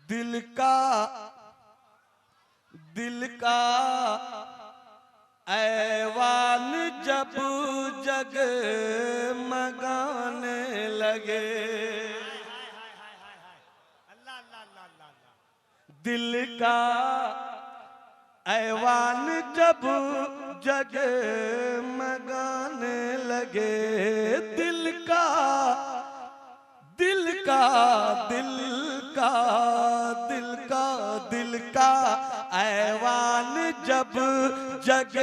दिल का ऐवान जब जग मगाने लगे, दिल का ऐवान जब जग मगाने लगे, दिल का ऐवान जब जग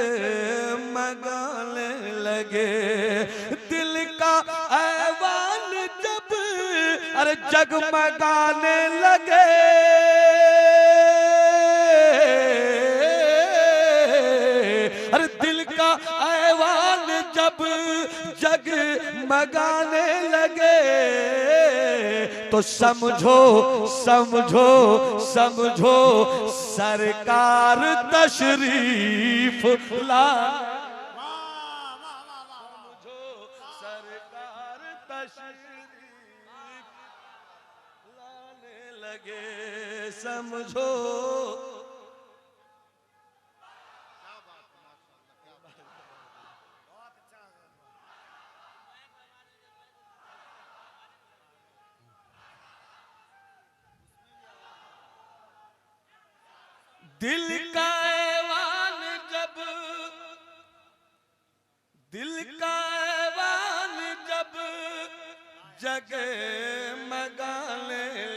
मगाने लगे, दिल का ऐवान जब अरे जगमगाने लगे, अरे दिल का ऐवान जब जगमगाने लगे, तो समझो समझो समझो सरकार तशरीफ ला, समझो सरकार तशरीफ लाने लगे, समझो दिल का ऐवान जब जगमगाने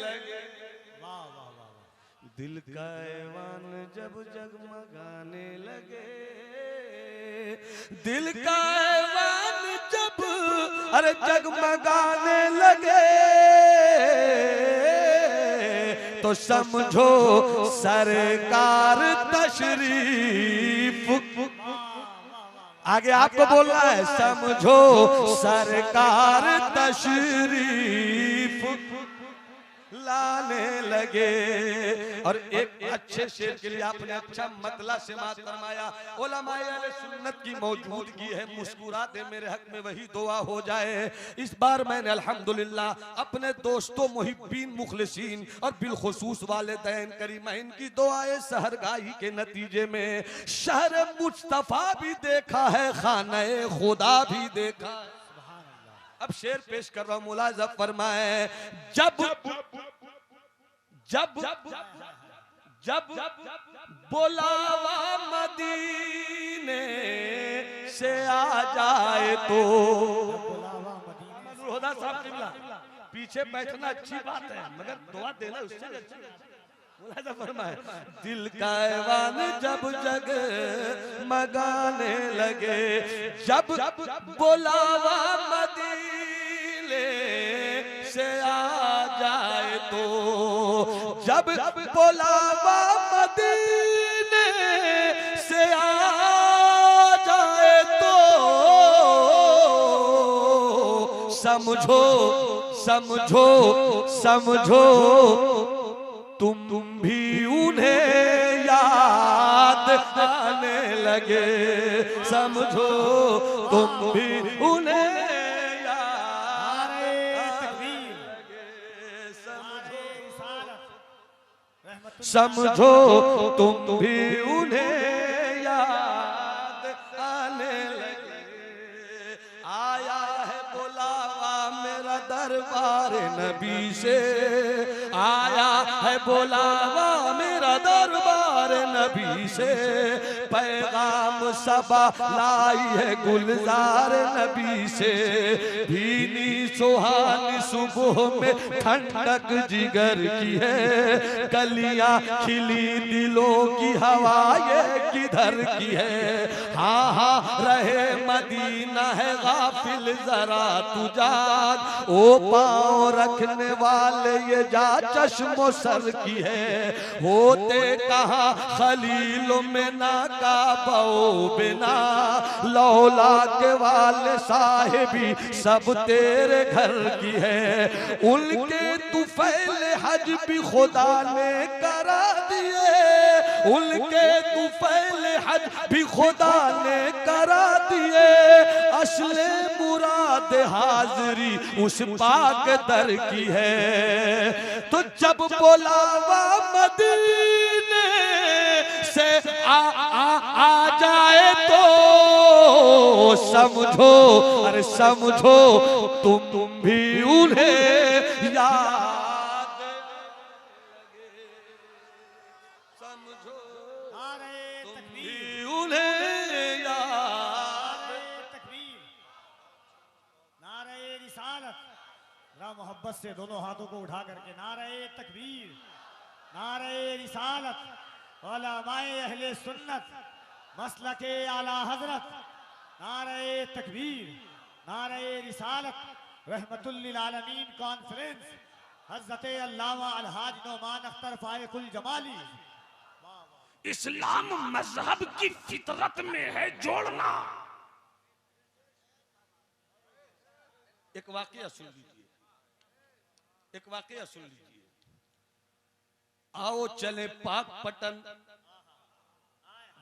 लगे, दिल का ऐवान जब जगमगाने लगे, दिल का ऐवान जब अरे जगमगाने लगे, तो समझो सरकार तशरीफ, आगे आपको बोलना है, समझो सरकार तशरीफ लाने लगे। और एक अच्छे शेर के लिए आपने अच्छा मतला से बात फरमाया, उलमाए अहले सुन्नत की मौजूदगी है, मुस्कुरा दे मेरे हक में वही दुआ हो जाए। इस बार मैंने अल्हम्दुलिल्लाह अपने दोस्तों मुहिब्बीन मुखलिसीन और बिलखुसूस वालिदैन करीमैन की दुआए सहरगाही के नतीजे में शहर मुस्तफा भी देखा है, खाने खुदा भी देखा है। अब शेर पेश कर रहा हूं, मुलाज़ा फरमाए, जब बुलावा मदीने से आ जाए तो, रोहदा साहब किबला पीछे बैठना अच्छी बात है मगर दुआ देना उससे अच्छी है। मुलाज़ा फरमाए, दिल का ऐवान जब जग मगाने लगे, जब बुलावा मदीने से आ जाए तो, जब बुलावा मदीने से आ जाए तो, समझो समझो समझो तुम भी उन्हें याद आने लगे, समझो तुम भी उन्हें याद आने लगे, समझो तुम भी उन्हें याद आने लगे। आया है बुलावा मेरा दरबार नबी से, आया है बुलावा मेरा दरबार नबी से, पैगाम सबा लाई है गुलजार नबी से, भीनी सुहानी सुबह में ठंडक जिगर की है, कलियां खिली दिलों की हवा ये किधर की है, हाँ हाँ रहे मदीना है गाफिल जरा तुजाद, ओ पाँव रखने वाले ये जा चश्मो सर की है, होते कहाँ खलीलों में ना काबो बिना, लौला के वाले साहिबी सब तेरे घर की है, उनके तुफैल हज भी खुदा ने करा दिए, उनके तुफैल हज भी खुदा ने करा दिए, असले मुराद हाजिरी उस पाक दर की है। तो जब बुलावा मदीने से आ जाए तो समझो, अरे समझो तुम भी उन्हें याद लगे, समझो तुम भी उन्हें याद। तकबीर, नारे रिसालत। जरा मोहब्बत से दोनों हाथों को उठा करके नारे तकबीर, नारे रिसालत। उलमाए अहले सुन्नत मसलके आला हजरत, नारे तकबीर, नारे रिसालत। रहमतुल लिल आलमीन कॉन्फ्रेंस हजरत अल्लामा अलहाज नौमान अख्तर फायकुल जमाली। इस्लाम मजहब की फितरत में है जोड़ना। एक वाकया सुन लीजिए, एक वाकया सुन लीजिए। आओ चले पाक पटन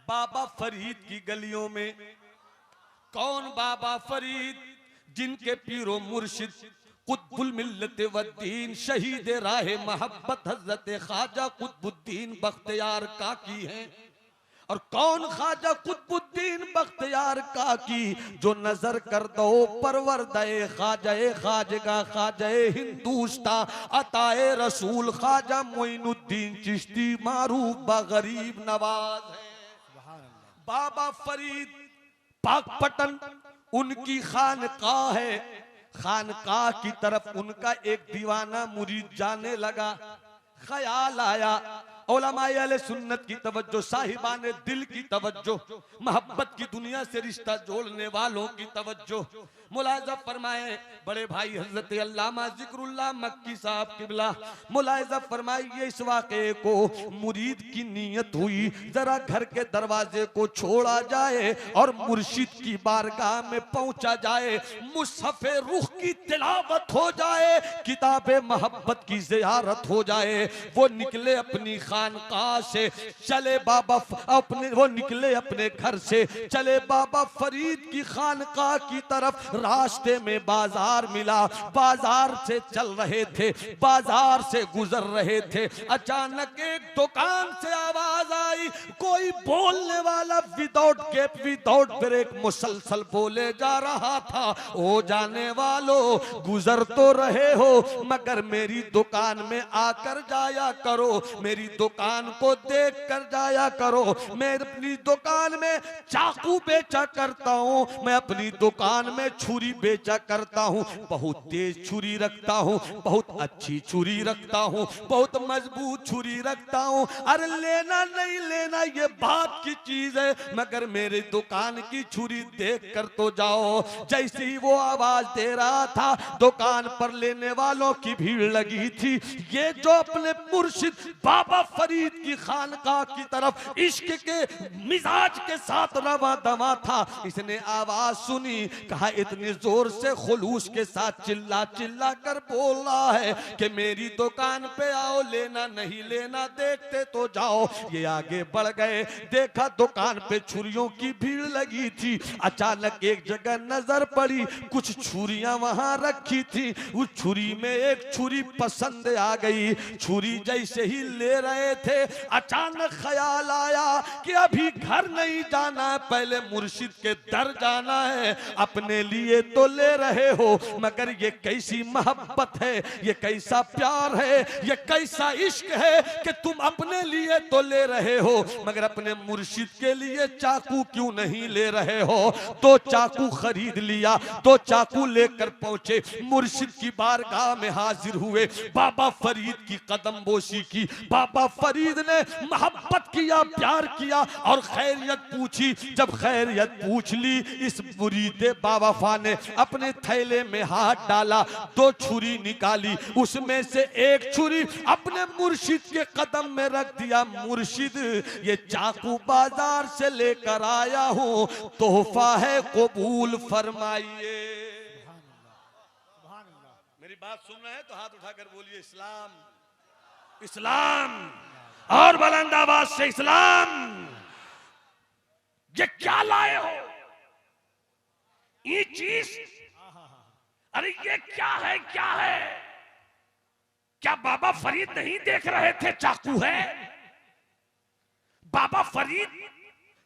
बाबा फरीद की गलियों में। कौन बाबा फरीद? जिनके पीरो मुर्शिद कुतुबुल मिल्लत वद्दीन शहीद राह मोहब्बत हजरत ख्वाजा कुतुबुद्दीन बख्तियार काकी हैं। और कौन ख्वाजा कुतुबुद्दीन बख्तियार काकी, जो नजर कर दो परवरदे ख्वाजाए खाजगा ख्वाजाए हिंदुस्तां अताए रसूल ख्वाजा मोइनुद्दीन चिश्ती मारूफ बगरीब नवाज है। बाबा फरीद पाक पटन उनकी खानकाह है। खानकाह की तरफ उनका एक दीवाना मुरीद जाने लगा। ख्याल आया उलमाए अहले सुन्नत की तवज्जो, साहिबाने दिल की तवज्जो, मोहब्बत की दुनिया से रिश्ता जोड़ने वालों की तवज्जो। मुलाहिजा फरमाए बड़े भाई हजरत अल्लामा जिक्रुल्लाह मक्की साहब किबला, मुलाहिजा फरमाइए इस वाक़े को। मुरीद की नीयत हुई जरा घर के दरवाजे को छोड़ा जाए और मुर्शिद की बारगाह में पहुंचा जाए, मुसहफ़े रुख की तिलावत हो जाए, किताबे मोहब्बत की ज़ियारत हो जाए। वो निकले अपनी खानकाह से, चले बाबा अपने, वो निकले अपने घर से, चले बाबा फरीद की खानकाह की तरफ। रास्ते में बाजार मिला, बाजार से चल रहे थे, बाजार से गुजर रहे थे। अचानक एक दुकान से आवाज आई, कोई बोलने वाला विदाउट कैप विदाउट ब्रेक मुसलसल बोले जा रहा था, ओ जाने वालों गुजर तो रहे हो मगर मेरी दुकान में आकर जाया करो, मेरी दुकान को देख कर जाया करो। मैं अपनी दुकान में चाकू बेचा करता हूँ, मैं अपनी दुकान में छुरी बेचा करता हूँ, बहुत तेज छुरी रखता हूँ, बहुत अच्छी छुरी रखता हूँ, बहुत मजबूत छुरी रखता हूँ। अरे लेना नहीं लेना ये बात की चीज है, मगर मेरे दुकान की छुरी देख कर तो जाओ। जैसे ही वो आवाज दे रहा था, दुकान पर लेने वालों की भीड़ लगी थी। ये जो अपने मुर्शिद बाबा फरीद की खानकाह की तरफ इश्क के मिजाज के साथ रवा दवा था, इसने आवाज सुनी, कहा इतने जोर से खुलूस के साथ चिल्ला चिल्ला कर बोल रहा है कि मेरी दुकान पे आओ, लेना नहीं लेना देखते तो जाओ। ये आगे बढ़ गए, देखा दुकान पे छुरियों की भीड़ लगी थी। अचानक एक जगह नजर पड़ी, कुछ छुरियां वहां रखी थी, उस छुरी में एक छुरी पसंद आ गई। छुरी जैसे ही ले रहे थे, अचानक ख्याल आया कि अभी घर नहीं जाना है, पहले मुर्शिद के दर जाना है। अपने लिए तो ले रहे हो मगर ये कैसी मोहब्बत है, ये कैसा प्यार है, ये कैसा इश्क है कि तुम अपने लिए तो ले रहे हो मगर अपने मुर्शिद के लिए चाकू क्यों नहीं ले रहे हो। दो चाकू खरीद लिया, दो चाकू लेकर पहुंचे, मुर्शिद की बारगाह में हाजिर हुए, बाबा फरीद की कदम बोशी की। बाबा फरीद ने मोहब्बत किया, प्यार किया और खैरियत पूछी। जब खैरियत पूछ ली, इस मुरीदे बावफा ने अपने थैले में हाथ डाला, दो छुरी निकाली, उसमें से एक छुरी अपने मुर्शिद के कदम में रख दिया। मुर्शिद ये चाकू बाजार से लेकर आया हूं, तोहफा है कबूल फरमाइए। मेरी बात सुन रहे हैं तो हाथ उठाकर बोलिए इस्लाम, इस्लाम और बुलंद आवाज से इस्लाम। ये क्या लाए हो? ये चीज, अरे ये क्या है? क्या है? क्या बाबा फरीद नहीं देख रहे थे चाकू है? बाबा फरीद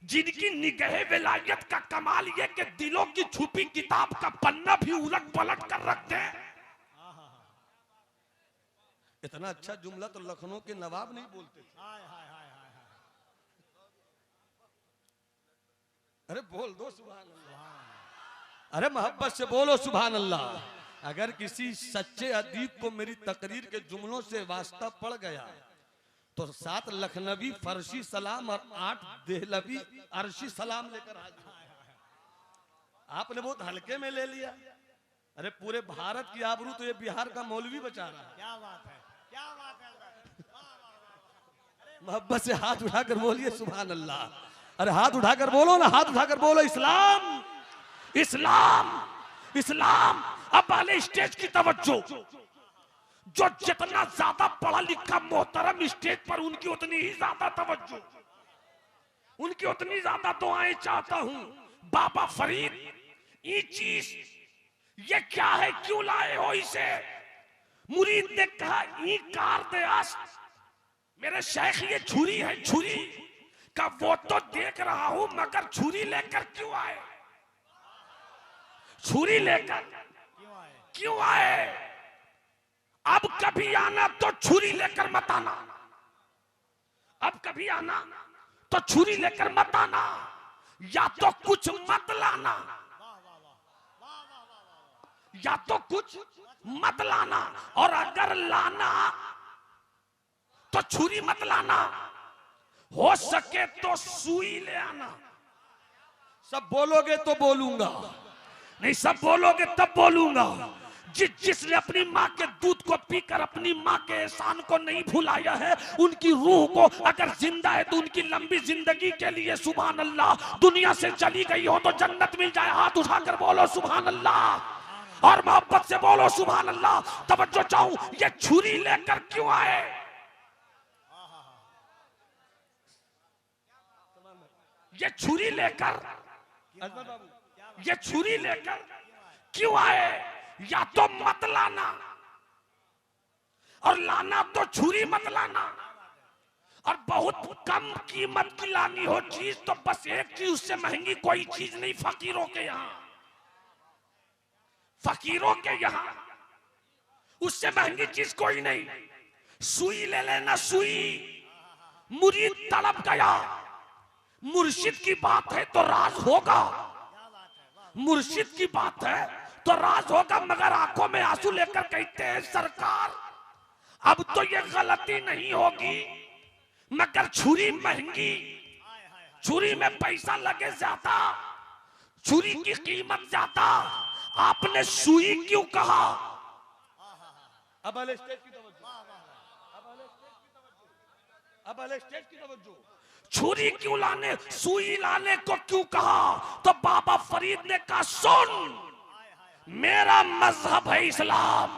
जिनकी निगाहे विलायत का कमाल ये कि दिलों की छुपी किताब का पन्ना भी उलट पलट कर रखते हैं। इतना अच्छा जुमला तो लखनऊ के नवाब नहीं बोलते थे। हाय हाय हाय हाय हाय। अरे बोल दो सुभान अल्लाह। अरे मोहब्बत से बोलो सुभान अल्लाह। अगर किसी सच्चे अदीब को मेरी तकरीर के जुमलों से वास्ता पड़ गया तो 7 लखनवी फरसी सलाम और 8 देहलवी अरशी सलाम लेकर हाजिर। आपने बहुत हल्के में ले लिया। अरे पूरे भारत की आबरू तो ये बिहार का मौलवी बचा रहा है। क्या बात है, क्या बात है। मोहब्बत से हाथ उठाकर बोलिए सुभान अल्लाह। अरे हाथ उठाकर बोलो ना, हाथ उठाकर बोलो इस्लाम इस्लाम इस्लाम। अब वाले स्टेज की तवज्जो, जो जितना ज्यादा पढ़ा लिखा मोहतरम स्टेज पर उनकी उतनी ही ज्यादा तवज्जो, उनकी उतनी ज्यादा दुआएं चाहता हूं। बाबा फरीद ये चीज ये क्या है? क्यों लाए हो इसे? मुरीद ने कहा ई कार दे आस मेरे शेख, ये छुरी है। छुरी का वो तो देख रहा हूं मगर छुरी लेकर क्यों आए? छुरी लेकर क्यों आए? अब कभी आना तो छुरी लेकर मत आना। अब कभी आना तो छुरी लेकर मत आना, या तो कुछ मत लाना, या तो कुछ मत लाना। और अगर लाना तो छुरी मत लाना, हो सके तो सुई ले आना। सब बोलोगे तो बोलूंगा, नहीं सब बोलोगे तब बोलूंगा। जिसने अपनी माँ के दूध को पीकर अपनी माँ के एहसान को नहीं भुलाया है, उनकी रूह को अगर जिंदा है तो उनकी लंबी जिंदगी के लिए सुभान अल्लाह। दुनिया से चली गई हो तो जन्नत मिल जाए। हाथ उठाकर बोलो सुभान अल्लाह और मोहब्बत से बोलो सुभान अल्लाह। तवज्जो चाहूं, ये छुरी लेकर क्यों आए? ये छुरी लेकर, ये छुरी लेकर क्यों आए? या तो मत लाना, और लाना तो छुरी मत लाना। और बहुत कम कीमत की लानी हो चीज तो बस एक चीज, उससे महंगी कोई चीज नहीं। फकीरों के यहां, फकीरों के यहां उससे महंगी चीज कोई नहीं। सुई ले लेना, सुई। मुरीद तड़प गया। मुर्शिद की बात है तो राज होगा, मुर्शिद की बात है तो राज होगा। मगर आंखों में आंसू लेकर कहते हैं सरकार अब तो ये गलती नहीं होगी, मगर छुरी महंगी, छुरी में पैसा लगे ज्यादा, छुरी की कीमत ज्यादा, आपने सुई क्यों कहा? अब वाले स्टेज की तवज्जो, अब वाले स्टेज की तवज्जो। छुरी क्यों लाने, सुई लाने को क्यों कहा? तो बाबा फरीद ने कहा सुन, मेरा मजहब है इस्लाम।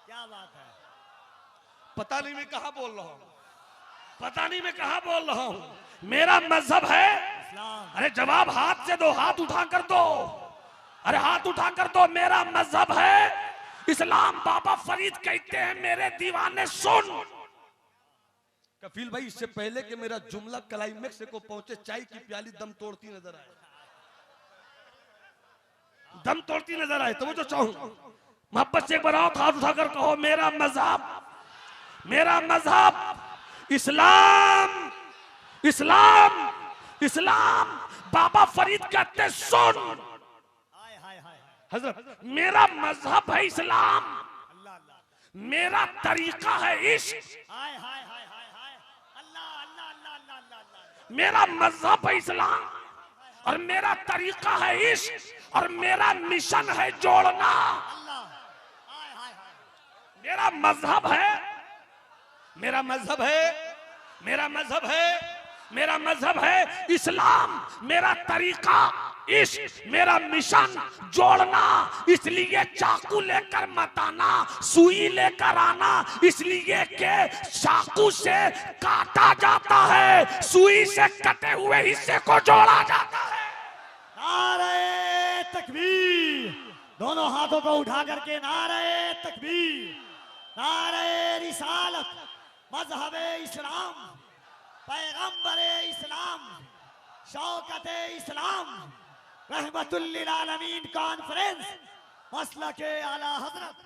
क्या बात है। पता नहीं मैं कहा बोल रहा हूं, पता नहीं मैं कहा बोल रहा हूं। मेरा मजहब है इस्लाम। अरे जवाब हाथ से दो, हाथ उठा कर दो। अरे हाथ उठा कर दो। मेरा मजहब है इस्लाम। बाबा फरीद कहते हैं मेरे दीवाने सुन। कफील भाई इससे पहले कि मेरा जुमला क्लाइमेक्स को पहुंचे, चाय की प्याली दम तोड़ती नजर आए, दम तोड़ती नजर आए। तो वो जो चाहूं मोहब्बत से एक बार हाथ उठाकर कहो मेरा मजहब, मेरा मजहब इस्लाम, इस्लाम, इस्लाम। बाबा फरीद कहते सुन हाय हाय हाय। हजरत, मेरा मजहब है इस्लाम, अल्लाह अल्लाह। मेरा तरीका है इश्क, हाय हाय हाय हाय हाय। अल्लाह अल्लाह अल्लाह अल्लाह अल्लाह। मेरा मजहब है इस्लाम और मेरा तरीका है इश्क और मेरा मिशन है जोड़ना। अल्लाह। हाय हाय हाय। मेरा मजहब है, मेरा मजहब है, मेरा मजहब है, मेरा मजहब है इस्लाम, मेरा तरीका इश्क मेरा मिशन जोड़ना, इसलिए चाकू लेकर मत आना, सुई लेकर आना, इसलिए के चाकू से काटा जाता है, सुई से कटे हुए हिस्से को जोड़ा जाता है। नारे तकबीर, दोनों हाथों को उठा करके नारे तकबीर, नारे रिसालत, मजहबे इस्लाम, पैगंबरे इस्लाम, शौकते इस्लाम, रहमतुल लिल आलमीन कॉन्फ्रेंस, मसलके आला हजरत।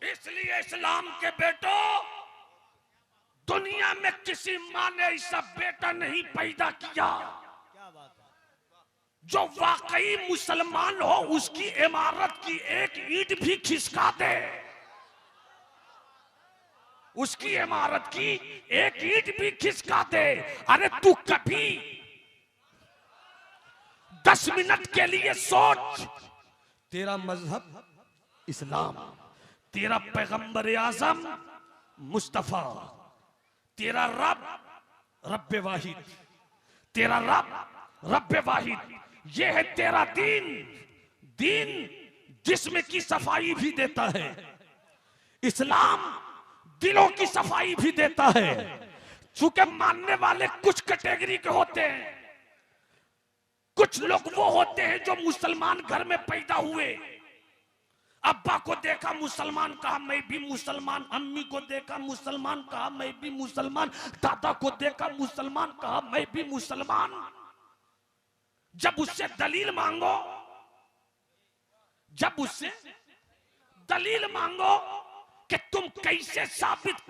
इसलिए इस्लाम के बेटों, दुनिया में किसी माँ ने ऐसा बेटा नहीं पैदा किया क्या बात है। जो वाकई मुसलमान हो, उसकी इमारत की एक ईंट भी खिसका दे, उसकी इमारत की एक ईंट भी खिसका दे। अरे तू कभी 10 मिनट के लिए सोच, तेरा मजहब इस्लाम, तेरा पैगंबर आजम मुस्तफा, तेरा रब रब्बे वाहिद, तेरा रब रब्बे वाहिद, ये है तेरा दीन। दीन जिस्म की सफाई भी देता है, इस्लाम दिलों की सफाई भी देता है। चूंकि मानने वाले कुछ कैटेगरी के होते हैं, कुछ लोग वो होते हैं जो मुसलमान घर में पैदा हुए, अब्बा को देखा मुसलमान कहा मैं भी मुसलमान, अम्मी को देखा मुसलमान कहा मैं भी मुसलमान, दादा को देखा मुसलमान कहा मैं भी मुसलमान। जब उससे दलील मांगो, जब उससे दलील मांगो कि तुम कैसे साबित